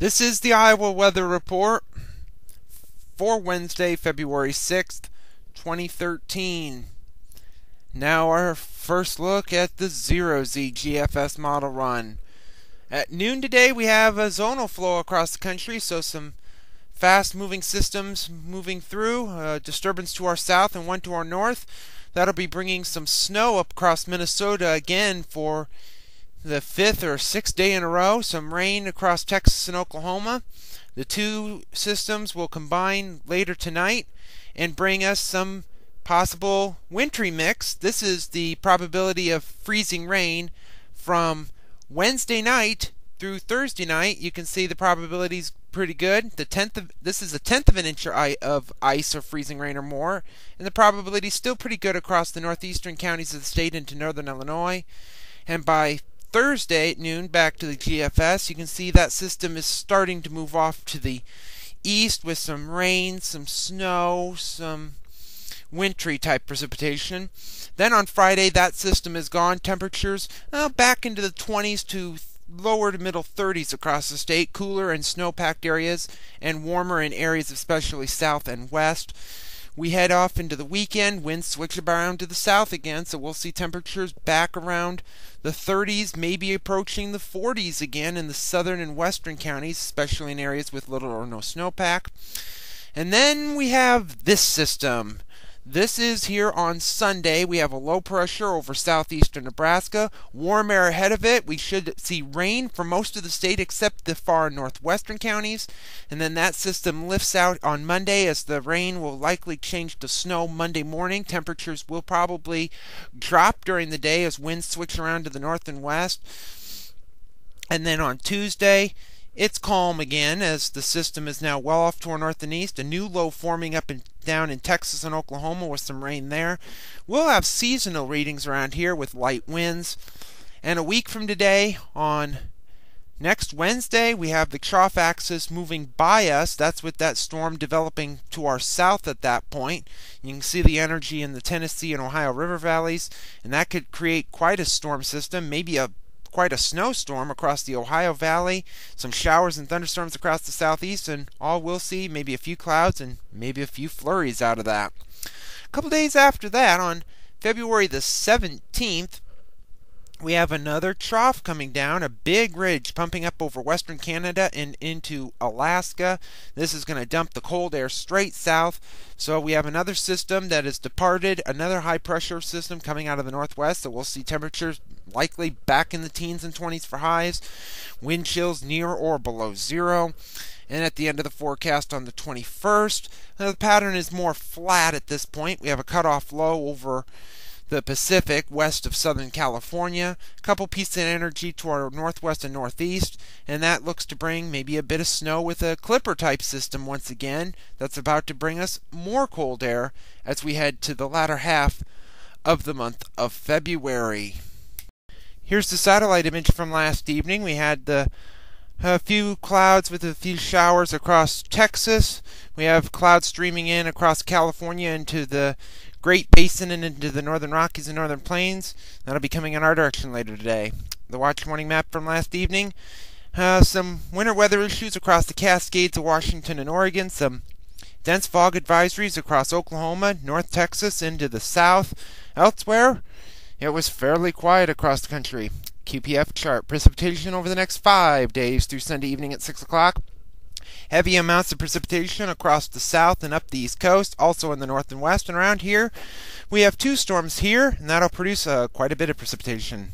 This is the Iowa Weather Report for Wednesday, February 6th, 2013. Now our first look at the 0Z GFS Model Run. At noon today we have a zonal flow across the country, so some fast-moving systems moving through, a disturbance to our south and one to our north. That'll be bringing some snow up across Minnesota again for the fifth or sixth day in a row. Some rain across Texas and Oklahoma. The two systems will combine later tonight and bring us some possible wintry mix. This is the probability of freezing rain from Wednesday night through Thursday night. You can see the probability is pretty good. This is a tenth of an inch of ice or freezing rain or more, and the probability is still pretty good across the northeastern counties of the state into northern Illinois. And by Thursday at noon, back to the GFS, you can see that system is starting to move off to the east with some rain, some snow, some wintry type precipitation. Then on Friday, that system is gone. Temperatures back into the 20s to lower to middle 30s across the state, cooler in snow-packed areas and warmer in areas especially south and west. We head off into the weekend. Winds switch around to the south again, so we'll see temperatures back around the 30s, maybe approaching the 40s again in the southern and western counties, especially in areas with little or no snowpack. And then we have this system. This is here on Sunday. We have a low pressure over southeastern Nebraska. Warm air ahead of it. We should see rain for most of the state except the far northwestern counties. And then that system lifts out on Monday as the rain will likely change to snow Monday morning. Temperatures will probably drop during the day as winds switch around to the north and west. And then on Tuesday, it's calm again as the system is now well off to our north and east. A new low forming up and down in Texas and Oklahoma with some rain there. We'll have seasonal readings around here with light winds. And a week from today, on next Wednesday, we have the trough axis moving by us. That's with that storm developing to our south at that point. You can see the energy in the Tennessee and Ohio River valleys, and that could create quite a storm system, maybe quite a snowstorm across the Ohio Valley, some showers and thunderstorms across the southeast, and all we'll see, maybe a few clouds and maybe a few flurries out of that. A couple days after that, on February the 17th, we have another trough coming down, a big ridge pumping up over western Canada and into Alaska. This is going to dump the cold air straight south. So we have another system that has departed, another high pressure system coming out of the northwest. So we'll see temperatures likely back in the teens and 20s for highs, wind chills near or below zero. And at the end of the forecast on the 21st, the pattern is more flat at this point. We have a cutoff low over the Pacific west of Southern California, a couple pieces of energy to our northwest and northeast, and that looks to bring maybe a bit of snow with a clipper type system once again. That's about to bring us more cold air as we head to the latter half of the month of February. Here's the satellite image from last evening. We had a few clouds with a few showers across Texas. We have clouds streaming in across California into the Great Basin and into the northern Rockies and northern plains. That'll be coming in our direction later today. The watch morning map from last evening. Some winter weather issues across the Cascades of Washington and Oregon. Some dense fog advisories across Oklahoma, North Texas, into the south. Elsewhere, it was fairly quiet across the country. QPF chart. Precipitation over the next 5 days through Sunday evening at 6 o'clock. Heavy amounts of precipitation across the south and up the east coast, also in the north and west. And around here, we have two storms here, and that'll produce quite a bit of precipitation.